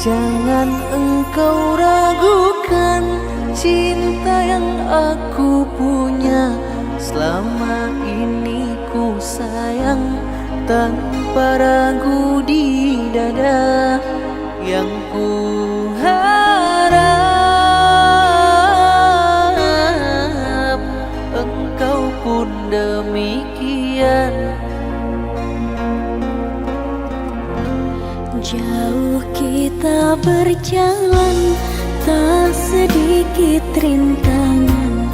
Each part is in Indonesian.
Jangan engkau ragukan cinta yang aku punya. Selama ini ku sayang tanpa ragu di dada. Yang ku harap engkau pun demikian. Jauh kita berjalan, tak sedikit rintangan.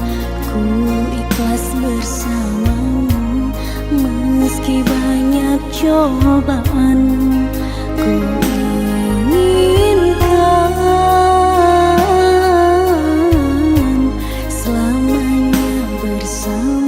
Ku ikhlas bersamamu, meski banyak cobaan. Ku inginkan selamanya bersamamu.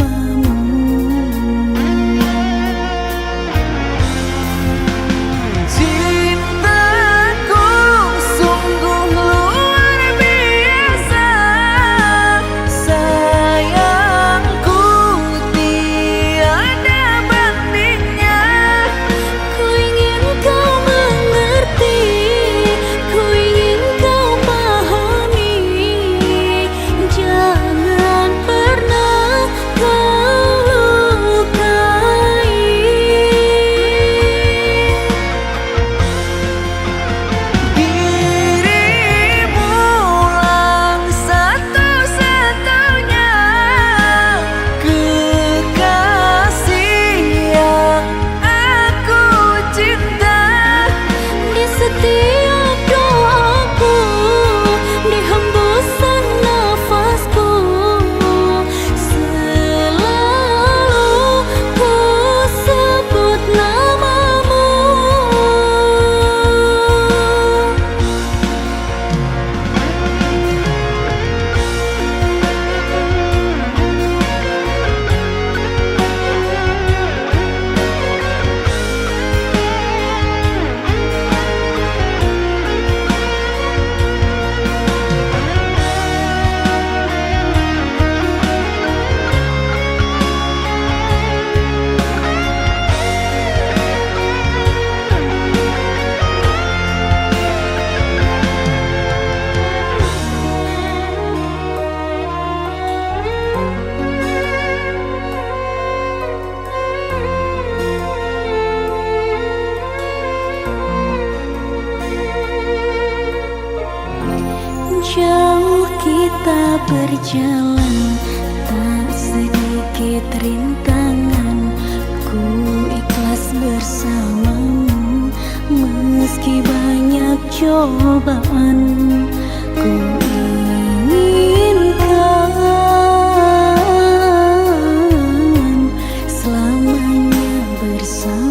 Jauh kita berjalan, tak sedikit rintangan. Ku ikhlas bersamamu, meski banyak cobaan. Ku inginkan selamanya bersamamu.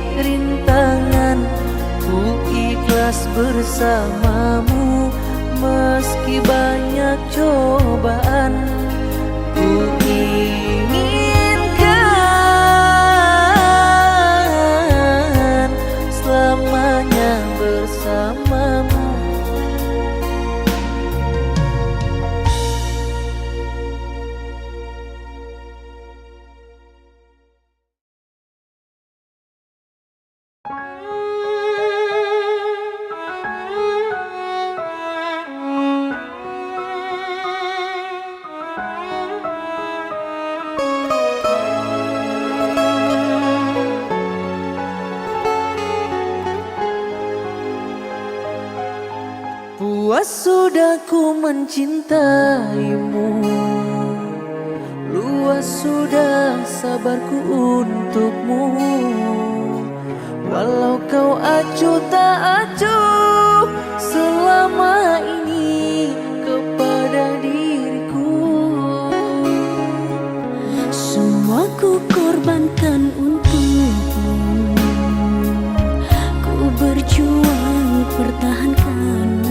sedikit rintangan, ku ikhlas bersamamu. Meski banyak cobaan, ku inginkan selamanya bersamamu. Puas sudah ku mencintaimu, luas sudah sabarku untukmu. Walau kau acuh tak acuh selama ini kepada diriku. Semua ku korbankan untukmu, ku berjuang pertahankanmu.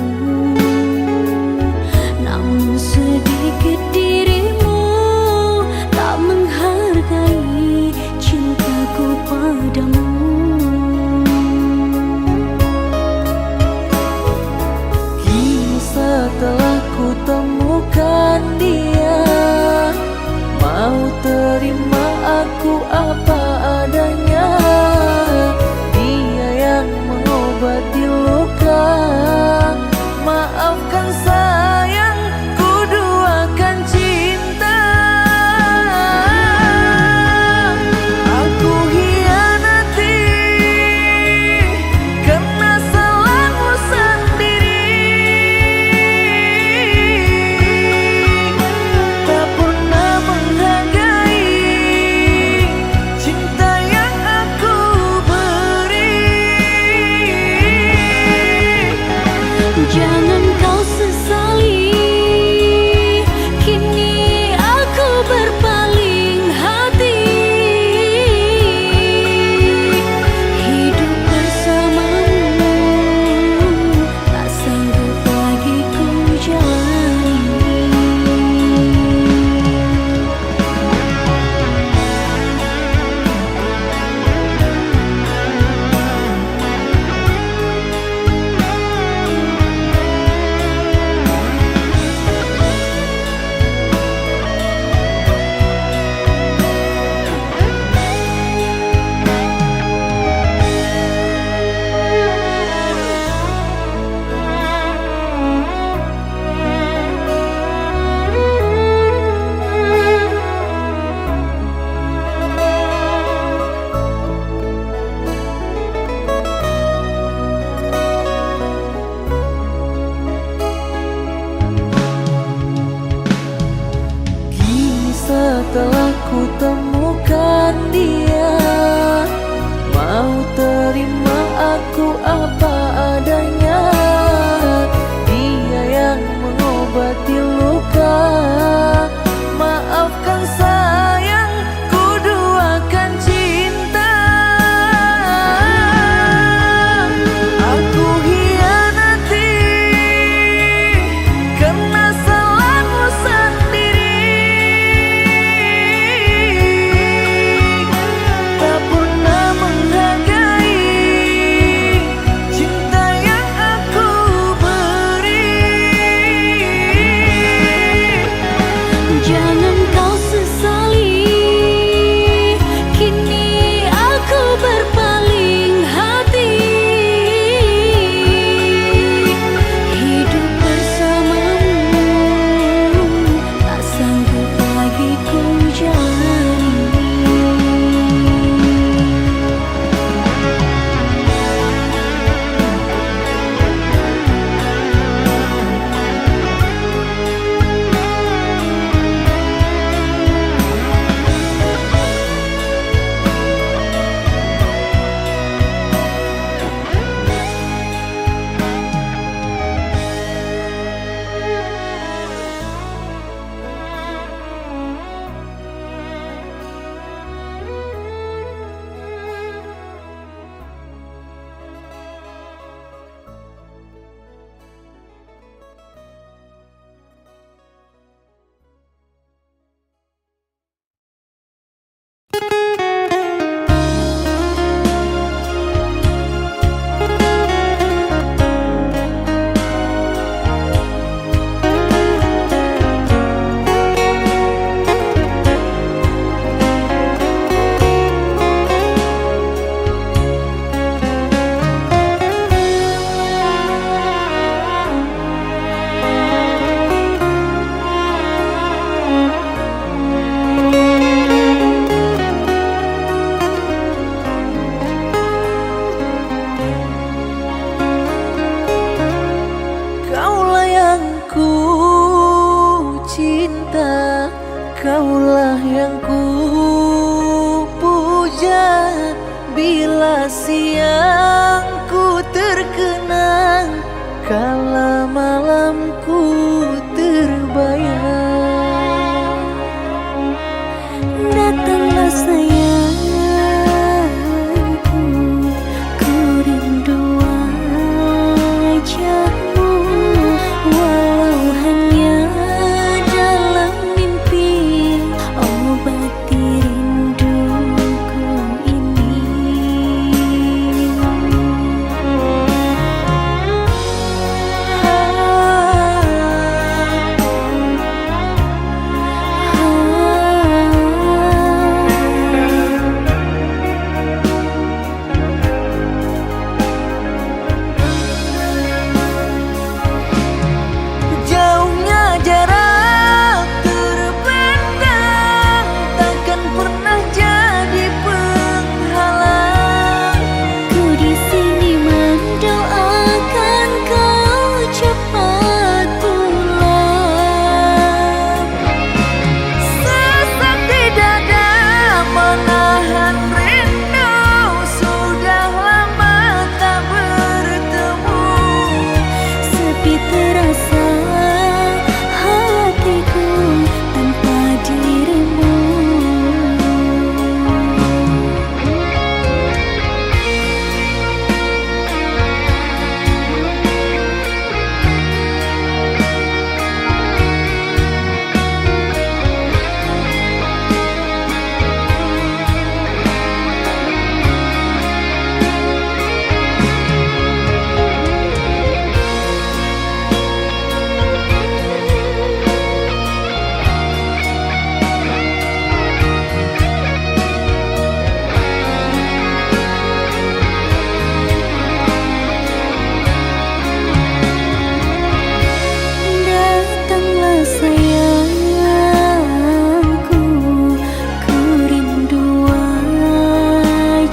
Namun sedikit dirimu tak menghargai cintaku padamu. Kini setelah ku temukan dia, mau terima aku apa adanya. Dia yang mengobati luka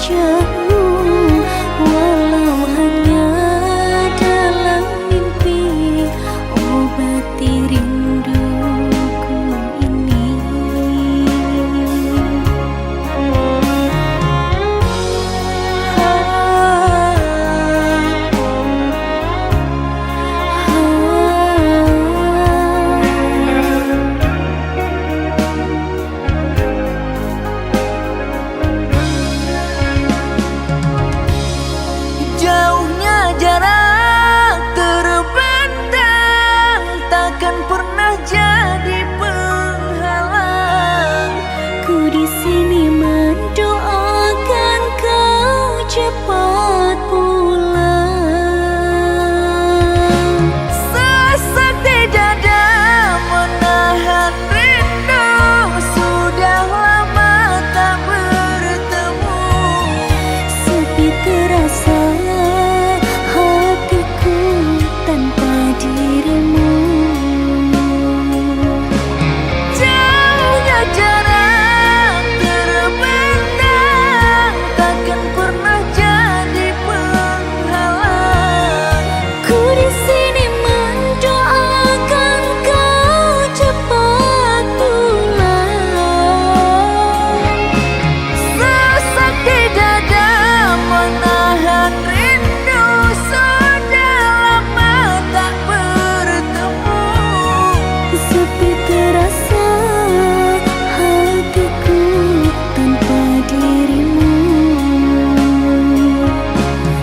wajahmu, walau hanya dalam mimpi, obati rinduku ini. Jauhnya jarak terbentang, takkan pernah jadi penghalang. Ku di sini mendoakan kau cepat pulang. Sesak di dada menahan rindu, sudah lama tak bertemu. Sepi terasa hatiku tanpa dirimu. Jauhnya jarak terbentang, takkan pernah jadi penghalang. Ku di sini mendoakan kau cepat pulang. Sesak di dada menahan rindu, sudah lama tak bertemu. Sepi terasa hatiku tanpa dirimu.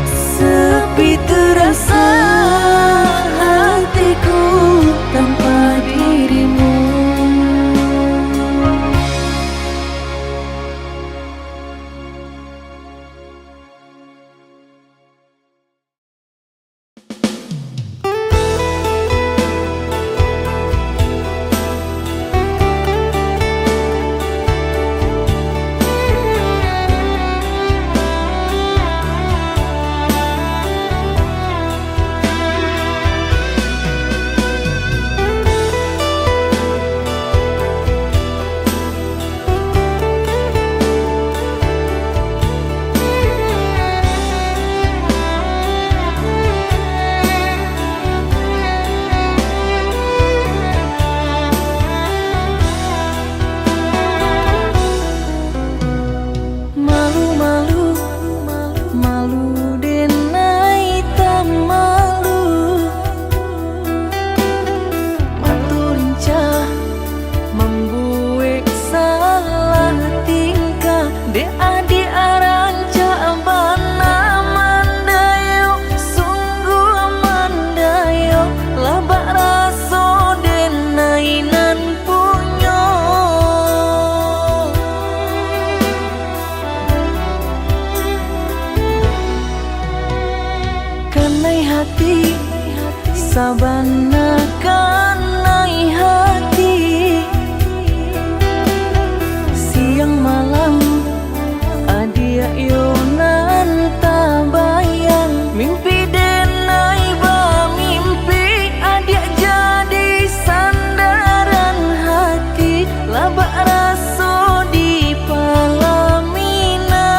Sepi terasa hatiku tanpa dirimu. Malu-malu, malu denai tak malu. Maturincah membuat salah tingkah, de adi aranca bana mandayo, sungguh mandayo, labak raso denai nan punyo. Kanai hati sabana, kanai hati siang malam adia yonan tabayang. Mimpi denai ba mimpi, adia jadi sandaran hati, labak raso di palamina.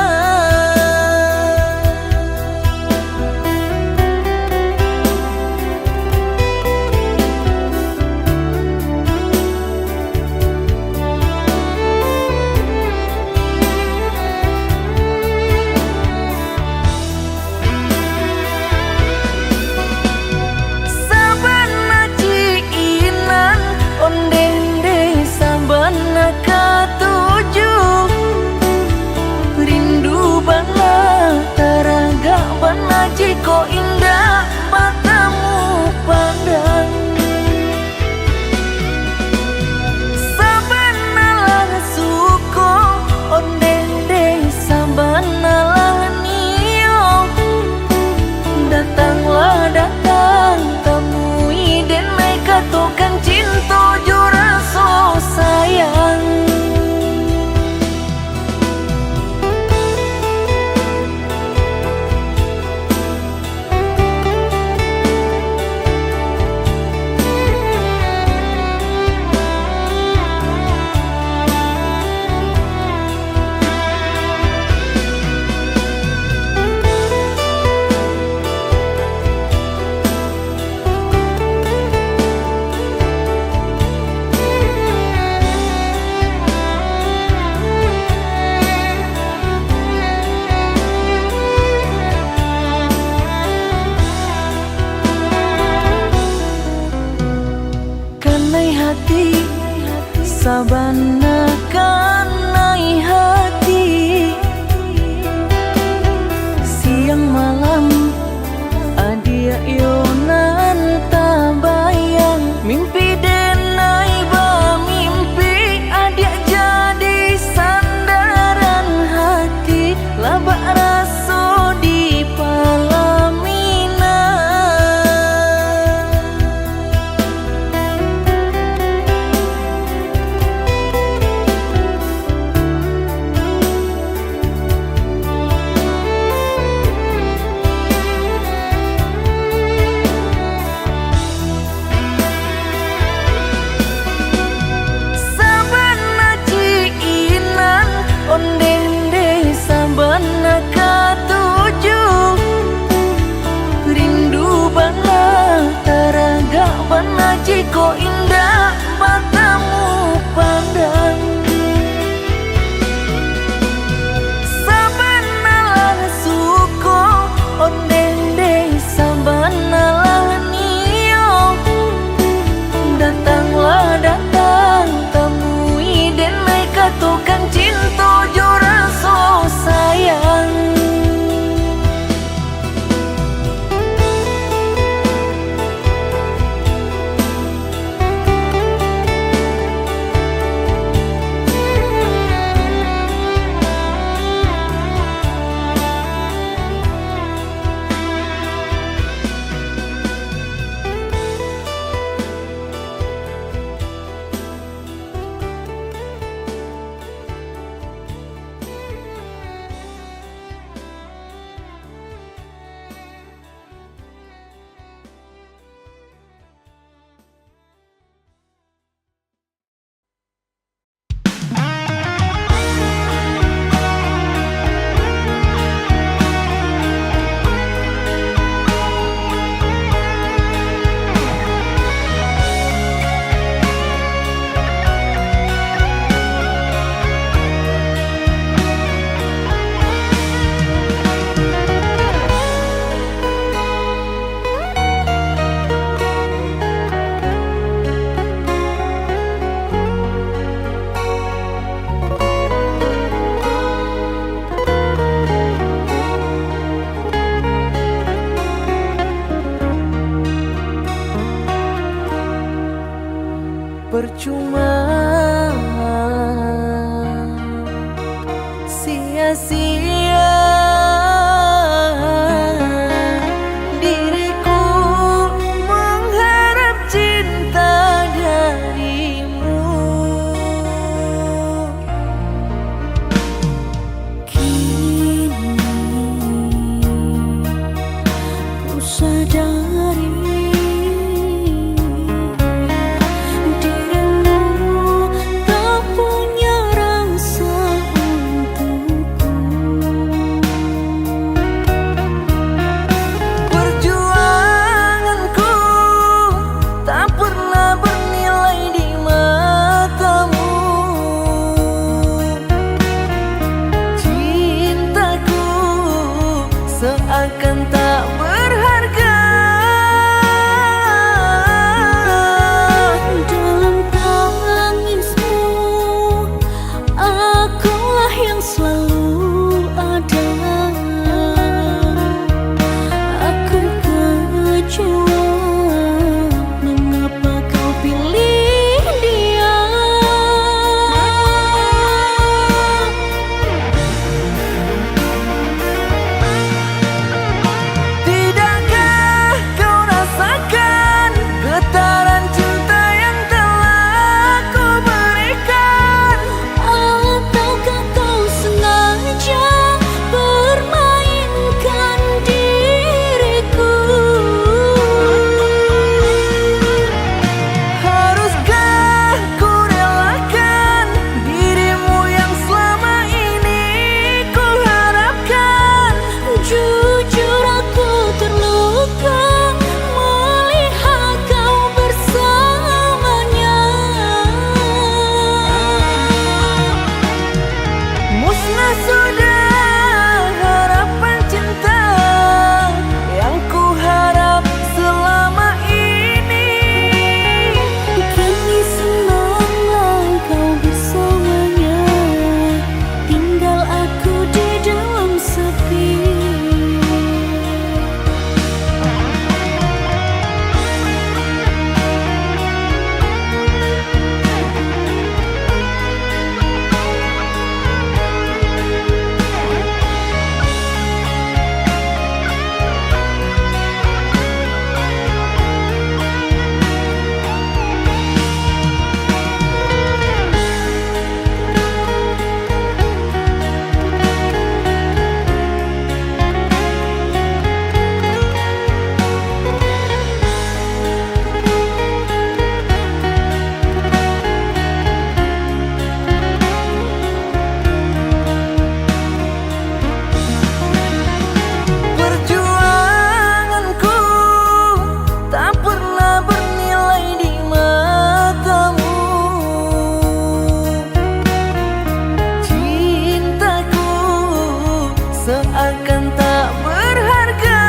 seakan tak berharga.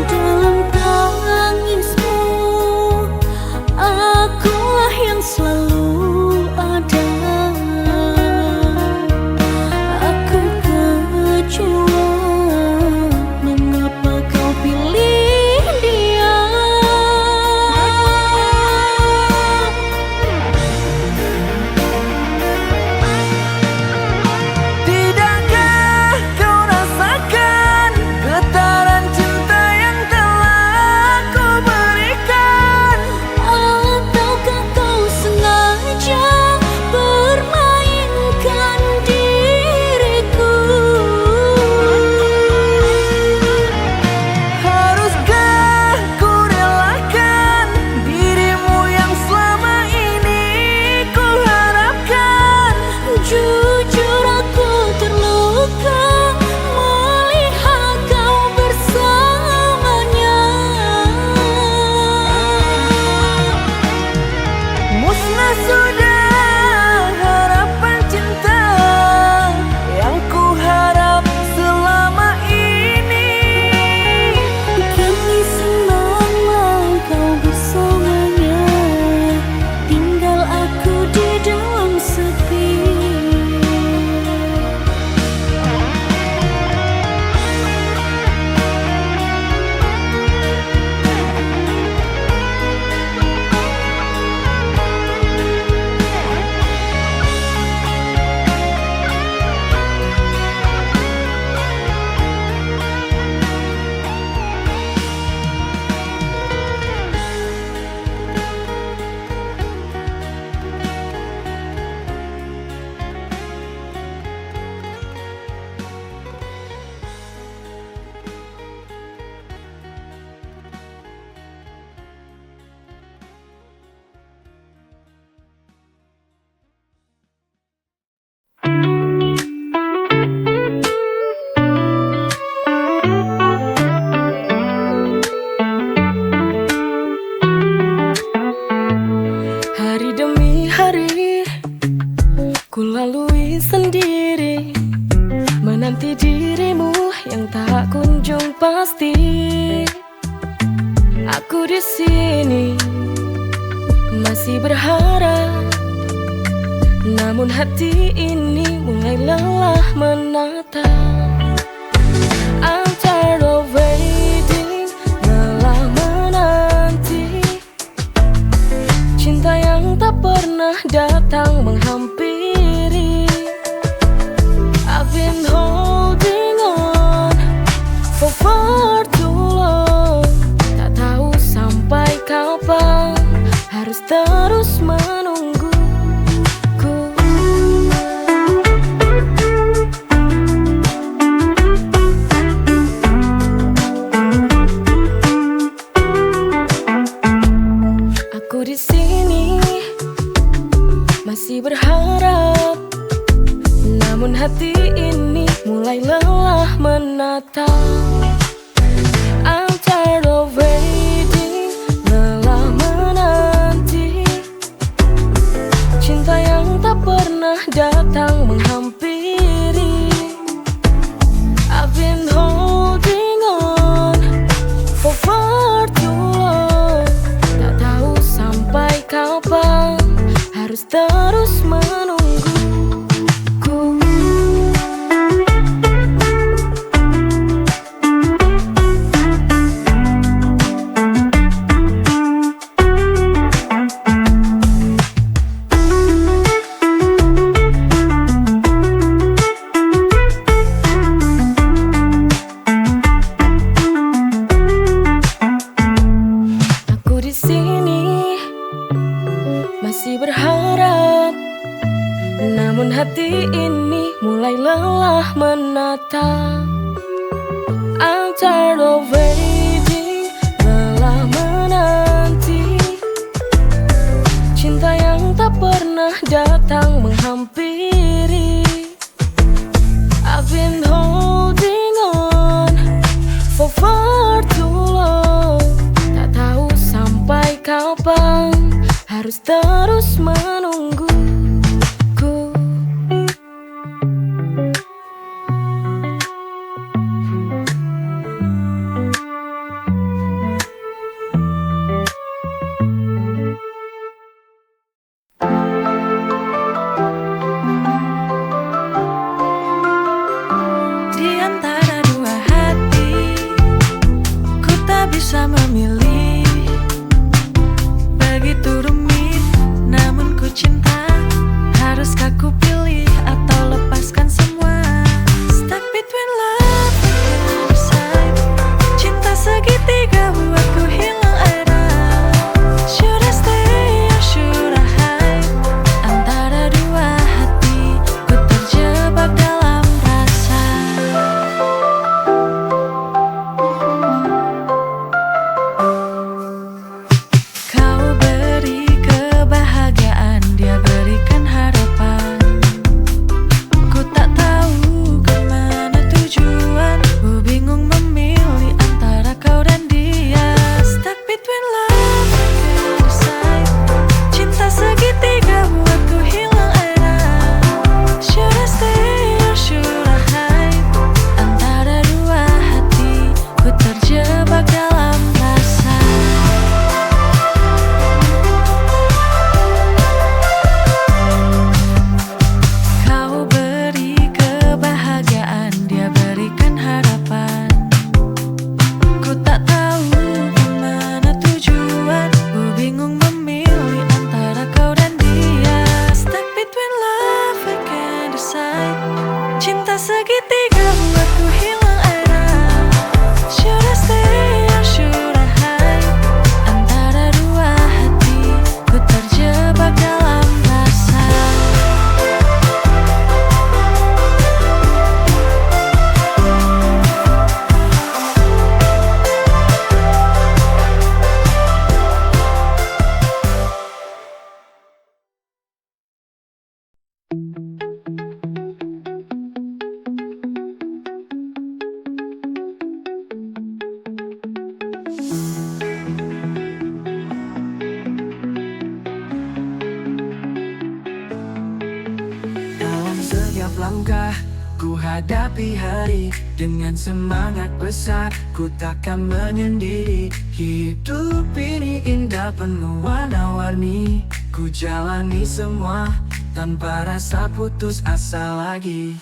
Dalam tangismu, akulah yang selalu ada. Aku kecewa, mengapa kau pilih dia? Tidakkah kau rasakan getaran cinta yang telah ku berikan? Ataukah kau sengaja permainkan diriku? Haruskah ku relakan dirimu yang selama ini ku harapkan? Jujur aku terluka melihat kau bersamanya. Musnah sudah harapan cinta yang ku harap selama ini. Kini senanglah kau bersamanya, tinggal aku di dalam sepi. Hari demi hari ku lalui sendiri, menanti dirimu yang tak kunjung pasti. Aku di sini masih berharap, namun hati ini mulai lelah menatap. I'm tired of waiting, lelah menanti cinta yang tak pernah datang menghampiri. I've been holding on for far too long, tak tahu sampai kapan harus terus menunggu. Aku di sini masih berharap, namun hati ini mulai lelah menatap. I'm tired of waiting, lelah menanti cinta yang tak pernah datang menghampiri. I've been holding on for far too long, tak tahu sampai kapan harus terus menunggu. Aku di sini masih berharap, namun hati ini mulai lelah menatap. I'm tired of waiting, lelah menanti cinta yang tak pernah datang menghampiri. I've been holding on for far too long, tak tahu sampai kapan harus terus menunggu. segitiga buatku hilang arah. Should I stay or should I hide? Antara dua hati, ku terjebak dalam rasa. Dalam setiap langkah ku hadapi hari dengan semangat besar, ku takkan menyendiri. Hidup ini indah penuh warna-warni, ku jalani semua tanpa rasa putus asa lagi.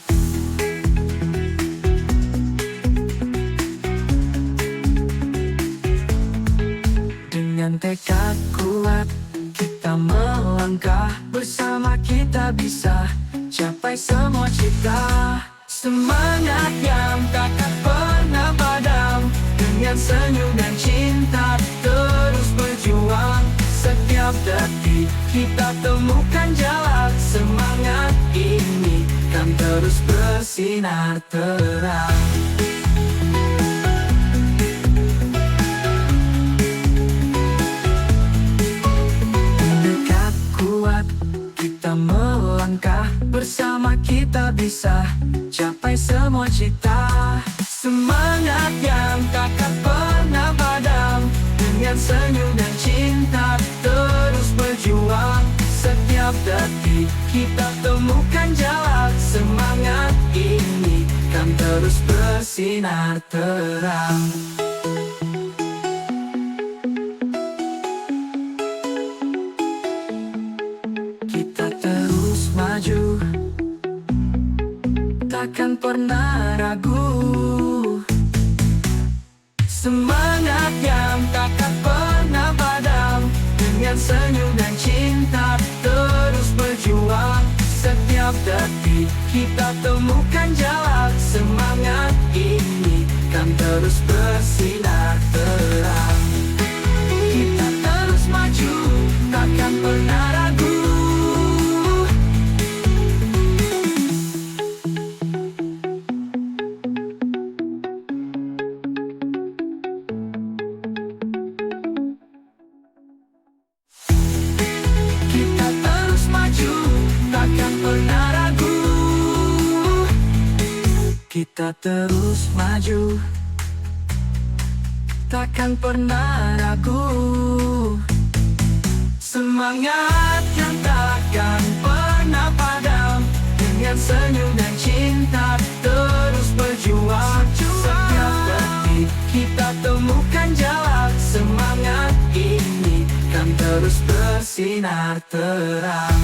Dengan tekad kuat kita melangkah, bersama kita bisa capai semua cita. Semangat yang takkan pernah padam, dengan senyum dan cinta terus berjuang. Setiap detik kita temukan jalan, semangat ini kan terus bersinar terang. Dekat kuat kita melangkah, bersama kita bisa capai semua cita. Semangat yang takkan pernah padam, dengan senyum dan cinta terus berjuang. Setiap detik kita temukan jalan, semangat ini kan terus bersinar terang. Kita terus maju, takkan pernah ragu. Semangat yang takkan pernah padam, dengan senyum dan cinta terus berjuang. Setiap detik kita temukan jalan, semangat ini kan terus bersinar terang. Kita terus maju, takkan pernah ragu. Kita terus maju, takkan pernah ragu. Kita terus maju, takkan pernah ragu. Semangat yang takkan pernah padam, dengan senyum dan cinta terus berjuang. Setiap detik kita temukan jalan, semangat ini kan terus bersinar terang.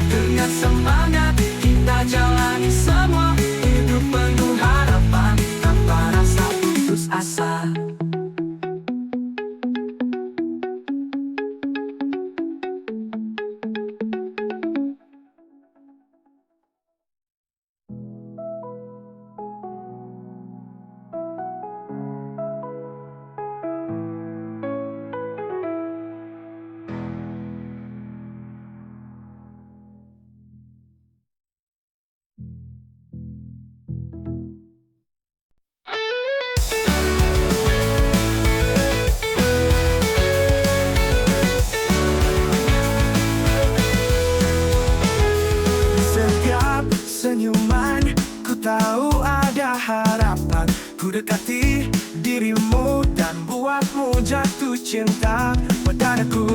Dengan semangat kita jalani semua, hidup penuh harapan tanpa rasa putus asa. Setiap senyuman ku tahu ada harapan, ku dekati dirimu dan buatmu jatuh cinta padaku.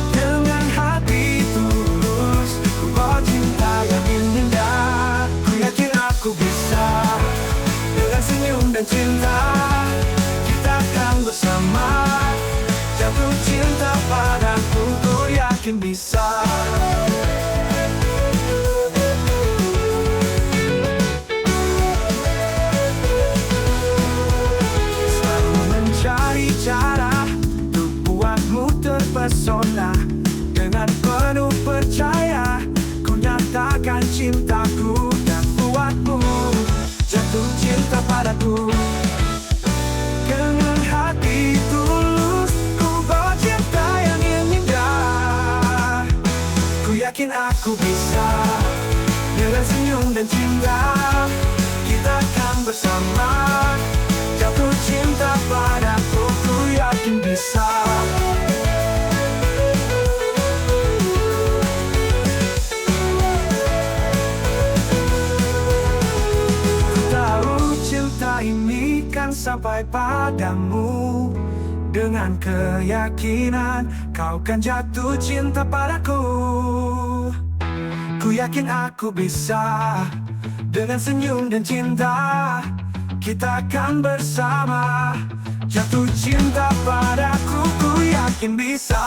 Dengan hati tulus ku bawa cinta yang indah, ku yakin aku bisa. Dengan senyum dan cinta kita akan bersama, jatuh cinta padaku, ku yakin bisa. Cara untuk buatmu terpesona, dengan penuh percaya ku nyatakan cintaku dan senyum dan cinta, kita akan bersama. Jatuh cinta padaku, ku yakin bisa. Ku tahu cinta ini kan sampai padamu. Dengan keyakinan kau kan jatuh cinta padaku. Ku yakin aku bisa. Dengan senyum dan cinta, kita akan bersama. Jatuh cinta padaku, ku yakin bisa.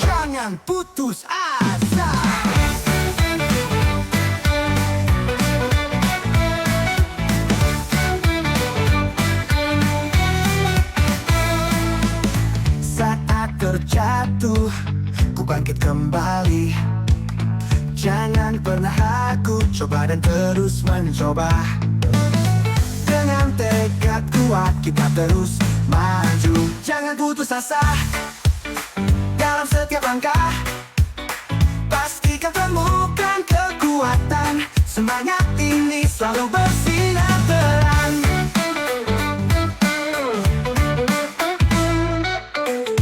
Jangan putus asa. Saat terjatuh, ku bangkit kembali. Jangan pernah ragu, coba dan terus mencoba. Dengan tekad kuat kita terus maju. Jangan putus asa dalam setiap langkah. Pastikan temukan kekuatan. Semangat ini selalu bersinar terang.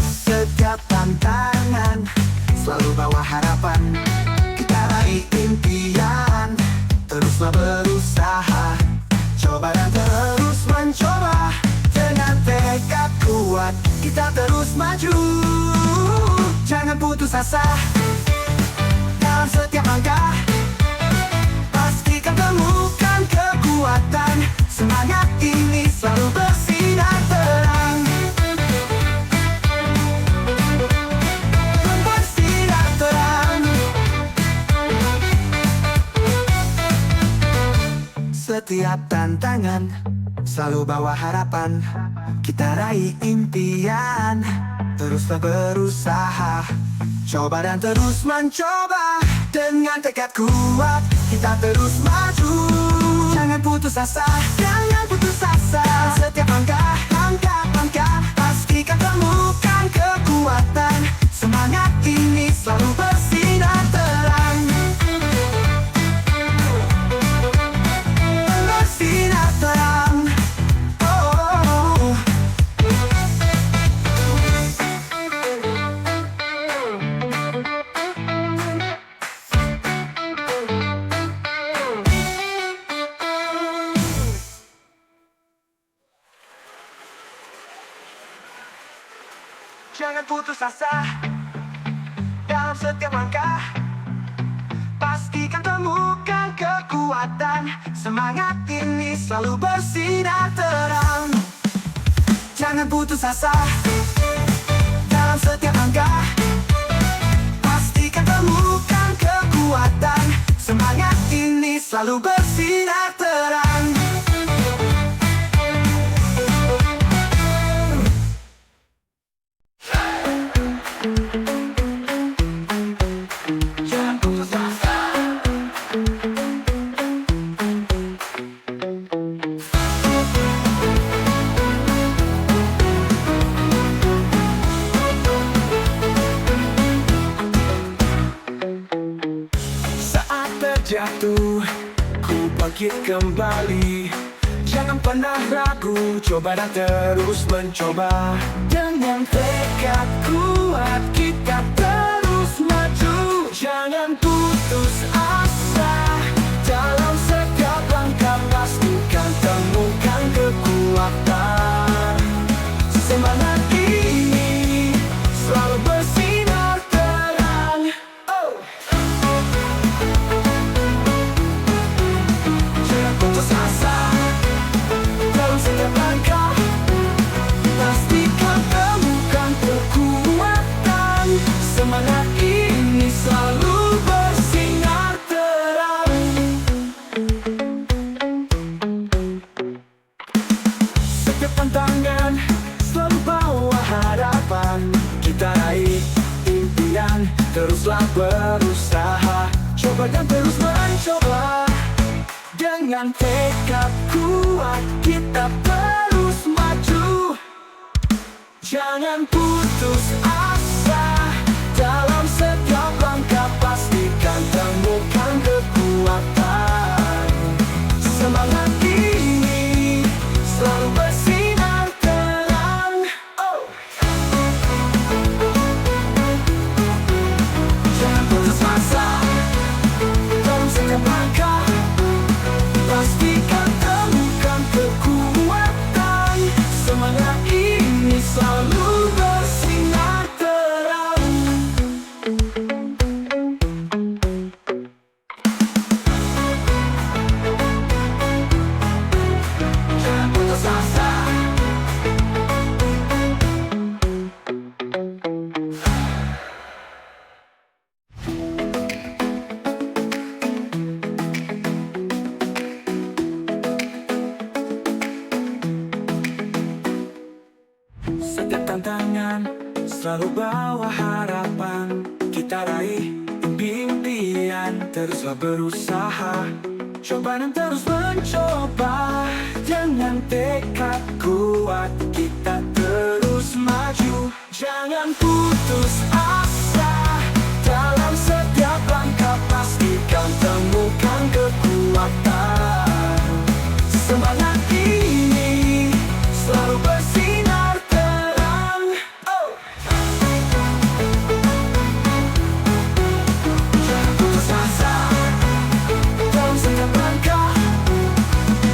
Setiap tantangan selalu bawa harapan. Kita raih impian, teruslah berusaha. Coba dan terus mencoba. Dengan tekad kuat kita terus maju. Jangan putus asa dalam setiap langkah. Pastikan temukan kekuatan. Semangat ini selalu bersinar terang. Bersinar terang. Setiap tantangan selalu bawa harapan. Kita raih impian, teruslah berusaha. Coba dan terus mencoba. Dengan tekad kuat kita terus maju. Jangan putus asa, jangan putus asa. Setiap langkah, langkah pastikan temukan kekuatan. Semangat ini selalu bersinar terang. Bersinar terang. Jangan putus asa dalam setiap langkah. Pastikan temukan kekuatan. Semangat ini selalu bersinar terang. Jangan putus asa dalam setiap langkah. Pastikan temukan kekuatan. Semangat ini selalu bersinar terang. Jatuh, ku bangkit kembali. Jangan pernah ragu, coba dan terus mencoba. Dengan tekad kuat kita terus maju. Jangan putus asa dalam setiap langkah. Pastikan temukan kekuatan. Semangat ini selalu bersinar terang. Putus asa dalam setiap langkah. Pastikan temukan teruslah berusaha, coba dan terus mencoba. Dengan tekad kuat kita terus maju. Jangan putus asa, dalam setiap langkah pastikan temukan kekuatan. Semangat ini selalu bersinar terang. Jangan putus asa, dalam setiap langkah pastikan temukan kekuatan. Semangat ini selalu bersinar terang. Jangan putus asa. Setiap tantangan selalu bawa harapan. Kita raih impian, teruslah berusaha, coba dan terus mencoba. Dengan tekad kuat kita terus maju. Jangan putus asa, dalam setiap langkah pastikan temukan kekuatan. Semangat ini selalu bersinar terang. Jangan putus asa, dalam setiap langkah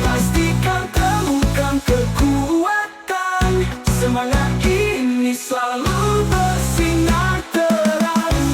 pastikan temukan kekuatan. Semangat ini selalu bersinar terang.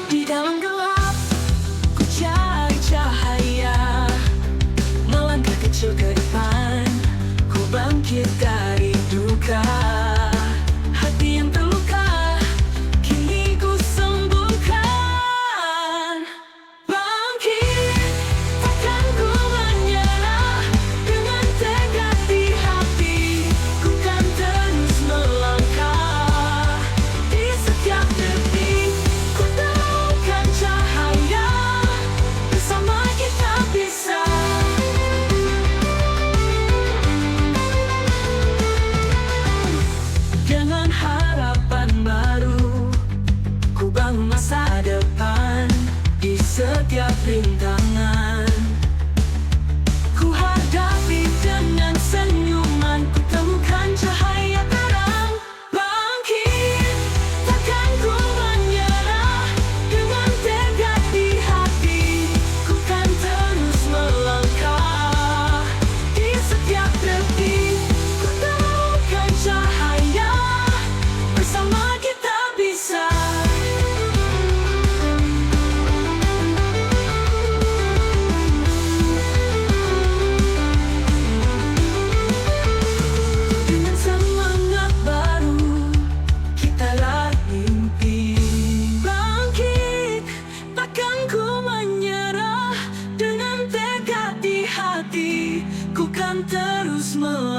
Di dalam gelap ku cari cahaya, melangkah kecil ke depan, ku bangkit dari duka. Hati yang terluka kini ku sembuhkan. Bangkit, takkan ku menyerah. Dengan tekad di hati, ku kan terus melangkah. Di setiap detik ku temukan cahaya, bersama kita bisa. Dengan harapan baru, ku bangun masa depan. Di setiap rintangan, ku hadapi dengan senyuman. Ku temukan cahaya terang. Bangkit, takkan ku menyerah. Dengan tekad di hati, ku kan terus melangkah. Di setiap detik ku temukan cahaya, bersama kita bisa. Dengan semangat baru kita raih mimpi. Bangkit, takkan ku menyerah. Dengan tekad di hati, ku kan terus melangkah.